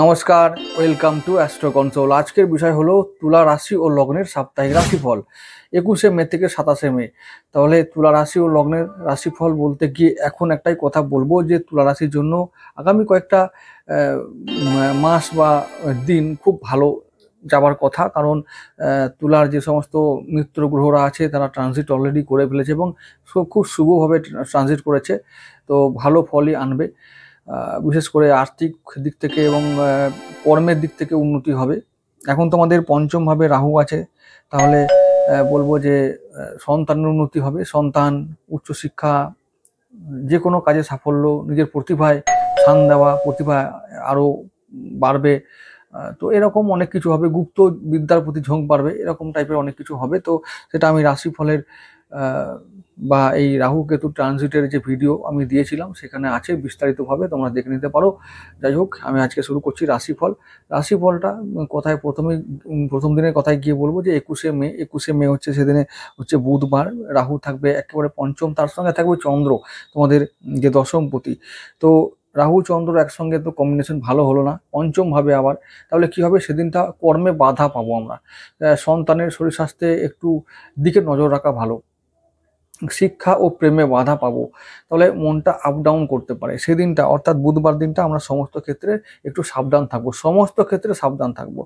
নমস্কার, welcome to astro console. আজকের বিষয় হলো তুলা রাশি ও লগ্নের সাপ্তাহিক রাশিফল 21শে মে থেকে 27শে মে। তাহলে তুলা রাশি ও লগ্নের রাশিফল বলতে গিয়ে এখন একটাই কথা বলবো যে তুলা রাশির জন্য আগামী কয়েকটা মাস বা দিন খুব ভালো যাবার কথা। কারণ তুলার যে সমস্ত মিত্র গ্রহরা আছে তারা ট্রানজিট অলরেডি করে ফেলেছে এবং খুব শুভভাবে ট্রানজিট করেছে, তো ভালো ফলই আনবে। বিশেষ করে আর্থিক দিক থেকে এবং কর্মের দিক থেকে উন্নতি হবে। এখন তোমাদের পঞ্চম ভাবে রাহু আছে, তাহলে বলবো যে সন্তানের উন্নতি হবে। সন্তান, উচ্চশিক্ষা, যে কোনো কাজে সাফল্য, নিজের প্রতিভায় স্থান দেওয়া, প্রতিভা আরও বাড়বে। তো এরকম অনেক কিছু হবে। গুপ্ত বিদ্যার প্রতি ঝোঁক বাড়বে, এরকম টাইপের অনেক কিছু হবে। তো সেটা আমি রাশিফলের বা এই রাহু কেতু ট্রানজিটের যে ভিডিও আমি দিয়েছিলাম সেখানে আছে বিস্তারিতভাবে, তোমরা দেখে নিতে পারো। যাই হোক, আমি আজকে শুরু করছি রাশিফল। রাশিফলটা কোথায় প্রথম দিনের কথায় গিয়ে বলবো যে 21শে মে হচ্ছে, সেদিনে হচ্ছে বুধবার। রাহু থাকবে একেবারে পঞ্চম, তার সঙ্গে থাকবে চন্দ্র, তোমাদের যে দশমপতি। তো রাহু চন্দ্র একসঙ্গে তো কম্বিনেশন ভালো হলো না, পঞ্চম ভাবে আবার। তাহলে কি হবে, সেদিনটা কর্মে বাধা পাবো আমরা। সন্তানের শরীর স্বাস্থ্যে একটু দিকে নজর রাখা ভালো। শিক্ষা ও প্রেমে বাধা পাবো, তাহলে মনটা আপ ডাউন করতে পারে সেদিনটা, অর্থাৎ বুধবার দিনটা আমরা সমস্ত ক্ষেত্রে একটু সাবধান থাকবো, সমস্ত ক্ষেত্রে সাবধান থাকবো।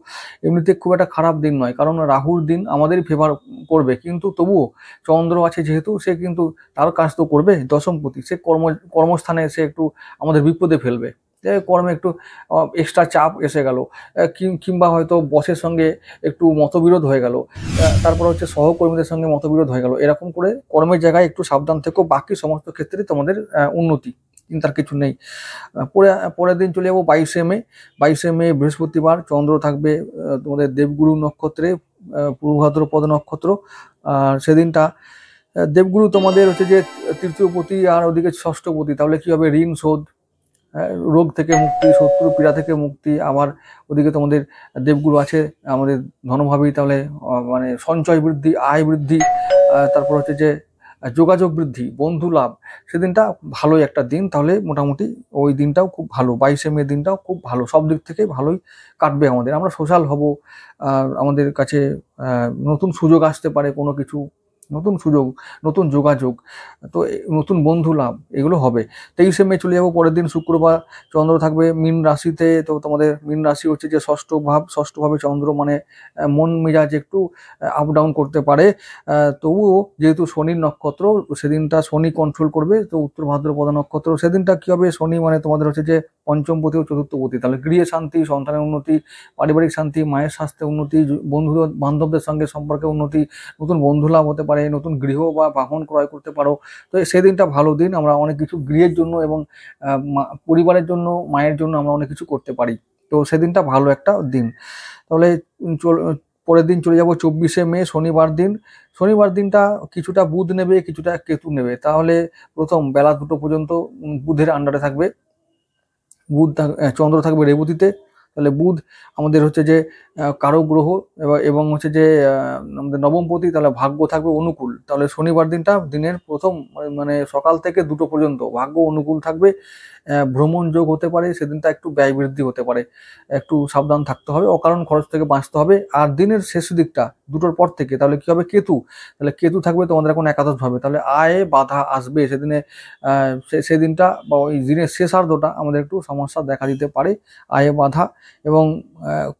এমনিতে খুব একটা খারাপ দিন নয়, কারণ রাহুর দিন আমাদেরই ফেভার করবে, কিন্তু তবুও চন্দ্র আছে যেহেতু, সে কিন্তু তার কাজ তো করবে, দশমপতি। সে কর্মস্থানে সে একটু আমাদের বিপদে ফেলবে। কর্মে একটু এক্সট্রা চাপ এসে গেল, কিংবা হয়তো বসের সঙ্গে একটু মতবিরোধ হয়ে গেল, তারপর হচ্ছে সহকর্মীদের সঙ্গে মতবিরোধ হয়ে গেল। এরকম করে কর্মের জায়গায় একটু সাবধান থেকো, বাকি সমস্ত ক্ষেত্রে তোমাদের উন্নতি, চিন্তার কিছু নেই। পরের দিন চলে যাবো 22শে মে বৃহস্পতিবার। চন্দ্র থাকবে তোমাদের দেবগুরু নক্ষত্রে, পূর্ব ভাদ্রপদ নক্ষত্র। আর সেদিনটা দেবগুরু তোমাদের হচ্ছে যে তৃতীয়পতি আর ওদিকে ষষ্ঠপতি। তাহলে কি হবে, ঋণ শোধ, রোগ থেকে মুক্তি, শত্রু পীড়া থেকে মুক্তি। আবার ওদিকে তোমাদের দেবগুরু আছে আমাদের ধনভাবী, তাহলে মানে সঞ্চয় বৃদ্ধি, আয় বৃদ্ধি, তারপর হচ্ছে যে যোগাযোগ বৃদ্ধি, বন্ধু লাভ। সেদিনটা ভালোই একটা দিন। তাহলে মোটামুটি ওই দিনটাও খুব ভালো, 22শে মে দিনটাও খুব ভালো, সব দিক থেকে ভালোই কাটবে আমাদের। আমরা সোশ্যাল হব, আমাদের কাছে নতুন সুযোগ আসতে পারে, কোনো কিছু নতুন সুযোগ, নতুন যোগাযোগ, তো নতুন বন্ধু লাভ, এগুলো হবে। 23শে মে চলে যাবো পরের দিন শুক্রবার। চন্দ্র থাকবে মীন রাশিতে। তো তোমাদের মীন রাশি হচ্ছে যে ষষ্ঠ ভাবে চন্দ্র, মানে মন মেজাজ একটু আপ ডাউন করতে পারে। তবুও যেহেতু শনির নক্ষত্র, সেদিনটা শনি কন্ট্রোল করবে, তো উত্তর ভাদ্রপদ নক্ষত্র। সেদিনটা কি হবে, শনি মানে তোমাদের হচ্ছে যে পঞ্চমপতি ও চতুর্থপতি। তাহলে গৃহে শান্তি, সন্তানের উন্নতি, পারিবারিক শান্তি, মায়ের স্বাস্থ্যে উন্নতি, বন্ধু বান্ধবদের সঙ্গে সম্পর্কে উন্নতি, নতুন বন্ধু লাভ হতে পারে, নতুন গৃহ বা বাহন ক্রয় করতে পারো। তো সেদিনটা ভালো দিন, আমরা অনেক কিছু গৃহের জন্য এবং পরিবারের জন্য, মায়ের জন্য আমরা অনেক কিছু করতে পারি। তো সেদিনটা ভালো একটা দিন। তাহলে পরের দিন চলে যাব 24শে মে শনিবার দিন। শনিবার দিনটা কিছুটা বুধ নেবে, কিছুটা কেতু নেবে। তাহলে প্রথম বেলা 2টো পর্যন্ত বুধের আন্ডারে থাকবে। চন্দ্র থাকবে রেবতীতে। তাহলে বুধ আমাদের হচ্ছে যে কারক গ্রহ, এবং হচ্ছে যে আমাদের নবমপতি। তাহলে ভাগ্য থাকবে অনুকূল। তাহলে শনিবার দিনটা দিনের প্রথম মানে সকাল থেকে 2টো পর্যন্ত ভাগ্য অনুকূল থাকবে। ভ্রমণ যোগ হতে পারে, সেদিনটা একটু ব্যয় বৃদ্ধি হতে পারে, একটু সাবধান থাকতে হবে, অকারণ খরচ থেকে বাঁচতে হবে। আর দিনের শেষ দিকটা 2টোর পর থেকে তাহলে কি হবে, কেতু। তাহলে কেতু থাকবে তোমাদের এখন একাদশ ভাবে, তাহলে আয়ে বাধা আসবে সেদিনে। সেদিনটা বা ওই দিনের শেষার্ধটা আমাদের একটু সমস্যা দেখা দিতে পারে, আয়ে বাধা এবং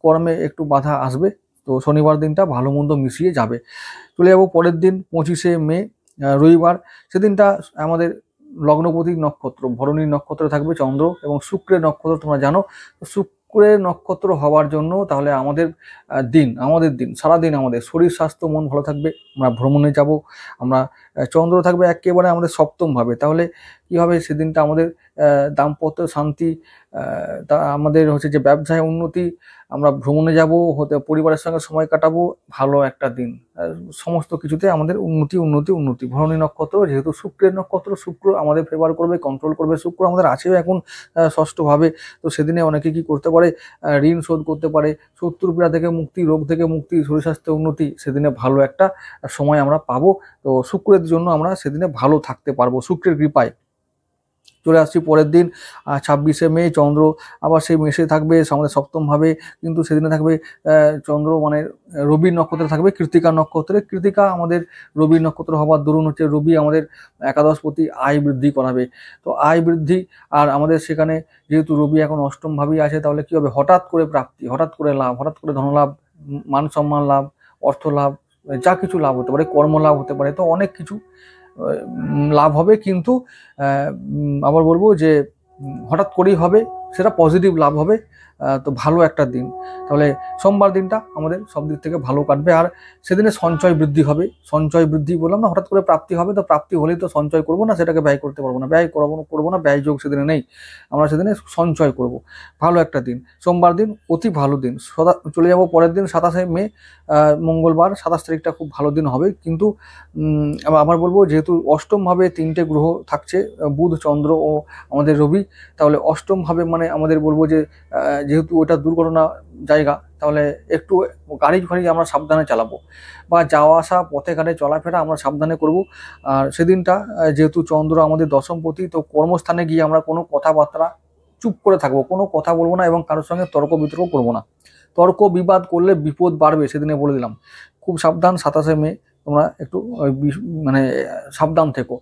কর্মে একটু বাধা আসবে। তো শনিবার দিনটা ভালো মন্দ মিশিয়ে যাবে। চলে যাব পরের দিন 25শে মে রবিবার। সেদিনটা আমাদের লগ্নপতি নক্ষত্র ভরণী নক্ষত্রে থাকবে চন্দ্র, এবং শুক্রের নক্ষত্র তোমরা জানো। শুক্রের নক্ষত্র হওয়ার জন্য তাহলে আমাদের দিন সারাদিন আমাদের শরীর স্বাস্থ্য মন ভালো থাকবে, আমরা ভ্রমণে যাব। আমরা চন্দ্র থাকবে একেবারে আমাদের সপ্তম ভাবে। তাহলে কি হবে, সেদিনটা আমাদের দাম্পত্য শান্তি, তা আমাদের হচ্ছে যে ব্যবসায় উন্নতি, আমরা ভ্রমণে যাব, পরিবারের সঙ্গে সময় কাটাবো, ভালো একটা দিন। সমস্ত কিছুতে আমাদের উন্নতি উন্নতি উন্নতি। ভরণী নক্ষত্র যেহেতু শুক্রের নক্ষত্র, শুক্র আমাদের ফেভার করবে, কন্ট্রোল করবে। শুক্র আমাদের আছেও এখন ষষ্ঠ ভাবে। তো সেদিনে অনেকে কি করতে পারে, ঋণ শোধ করতে পারে, শত্রু পীড়া থেকে মুক্তি, রোগ থেকে মুক্তি, শরীর স্বাস্থ্য উন্নতি। সেদিনে ভালো একটা সময় আমরা পাবো। তো শুক্রের জন্য আমরা সেদিনে ভালো থাকতে পারবো শুক্রের কৃপায়। চলে আসছি পরের দিন 26শে মে। চন্দ্র আবার সেই মেষে থাকবে, আমাদের সপ্তমভাবে, কিন্তু সেদিনে থাকবে চন্দ্র মানে রবি নক্ষত্রে থাকবে, কৃত্তিকা নক্ষত্রে। কৃত্তিকা আমাদের রবি নক্ষত্র হবার দরুন হচ্ছে রবি আমাদের একাদশপতি, আয় বৃদ্ধি করাবে। তো আয় বৃদ্ধি, আর আমাদের সেখানে যেহেতু রবি এখন অষ্টমভাবেই আছে, তাহলে কি হবে, হঠাৎ করে প্রাপ্তি, হঠাৎ করে লাভ, হঠাৎ করে ধনলাভ, মান সম্মান লাভ, অর্থ লাভ, যা কিছু লাভ হতে পারে, কর্ম লাভ হতে পারে, তো অনেক কিছু লাভ হবে। কিন্তু আবার বলবো যে হঠাৎ করেই হবে, সেটা পজিটিভ লাভ হবে। তো ভালো একটা দিন। তাহলে সোমবার দিনটা আমাদের সব দিক থেকে ভালো কাটবে। আর সেদিনে সঞ্চয় বৃদ্ধি হবে। সঞ্চয় বৃদ্ধি বললাম না, হঠাৎ করে প্রাপ্তি হবে, তো প্রাপ্তি হলেই তো সঞ্চয় করবো না, সেটাকে ব্যয় করতে পারবো না, ব্যয় করবো না, ব্যয় যোগ সেদিনে নেই, আমরা সেদিনে সঞ্চয় করব। ভালো একটা দিন, সোমবার দিন অতি ভালো দিন। চলে যাব পরের দিন 27শে মে, মঙ্গলবার। 27 তারিখটা খুব ভালো দিন হবে। কিন্তু আবার বলবো, যেহেতু অষ্টমভাবে 3টে গ্রহ থাকছে, বুধ, চন্দ্র ও আমাদের রবি, তাহলে অষ্টমভাবে মানে আমাদের বলবো যে যেহেতু ওটা দুর্ঘটনা জায়গা, তাহলে একটু গাড়ি ফাড়ি আমরা সাবধানে চালাবো, বা যাওয়া আসা পথে ঘাটে চলাফেরা আমরা সাবধানে করব। আর সেদিনটা যেহেতু চন্দ্র আমাদের দশমপতি, তো কর্মস্থানে গিয়ে আমরা কোনো কথাবার্তা চুপ করে থাকবো, কোনো কথা বলবো না, এবং কারোর সঙ্গে তর্ক বিতর্ক করবো না। তর্ক বিবাদ করলে বিপদ বাড়বে, সেদিনে বলে দিলাম। খুব সাবধান, 27শে মে তোমরা একটু মানে সাবধান থেকো।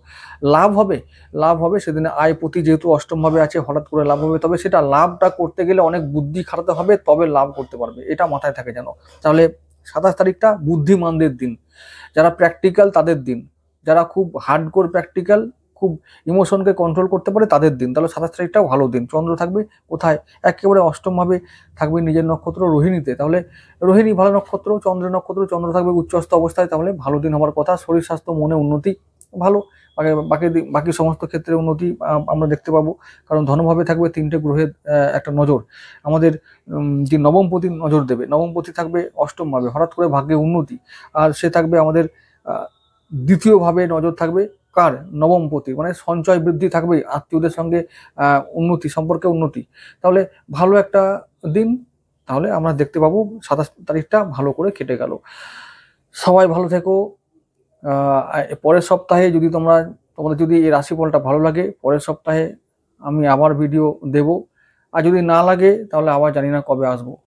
লাভ হবে, লাভ হবে সেদিনে। আয় প্রতি যেহেতু অষ্টমভাবে আছে, হঠাৎ করে লাভ হবে, তবে সেটা লাভটা করতে গেলে অনেক বুদ্ধি খাটাতে হবে, তবে লাভ করতে পারবে, এটা মাথায় থাকে যেন। তাহলে 27 তারিখটা বুদ্ধিমানদের দিন, যারা প্র্যাকটিক্যাল তাদের দিন, যারা খুব হার্ডকোর প্র্যাকটিক্যাল, খুব ইমোশনকে কন্ট্রোল করতে পারে তাদের দিন। তাহলে 27 তারিখটাও ভালো দিন। চন্দ্র থাকবে কোথায়, একেবারে অষ্টমভাবে থাকবে নিজের নক্ষত্র রোহিণীতে। তাহলে রোহিণী ভালো নক্ষত্র, চন্দ্রের নক্ষত্র, চন্দ্র থাকবে উচ্চস্থ অবস্থায়, তাহলে ভালো দিন হওয়ার কথা। শরীর স্বাস্থ্য মনে উন্নতি ভালো, বাকি সমস্ত ক্ষেত্রে উন্নতি আমরা দেখতে পাবো, কারণ ধনভাবে থাকবে 3টে গ্রহের একটা নজর, আমাদের যে নবমপতি নজর দেবে। নবমপতি থাকবে অষ্টমভাবে, হঠাৎ করে ভাগ্যে উন্নতি। আর সে থাকবে আমাদের দ্বিতীয়ভাবে নজর থাকবে কার, নবমপতি, মানে সঞ্চয় বৃদ্ধি থাকবে, আত্মীয়দের সঙ্গে উন্নতি, সম্পর্কে উন্নতি। তাহলে ভালো একটা দিন, তাহলে আমরা দেখতে পাবো 27 তারিখটা ভালো করে কেটে গেল। সবাই ভালো থেকো। পরের সপ্তাহে যদি তোমাদের যদি এই রাশিফলটা ভালো লাগে, পরের সপ্তাহে আমি আবার ভিডিও দেব। আর যদি না লাগে, তাহলে আবার জানি না কবে আসবো।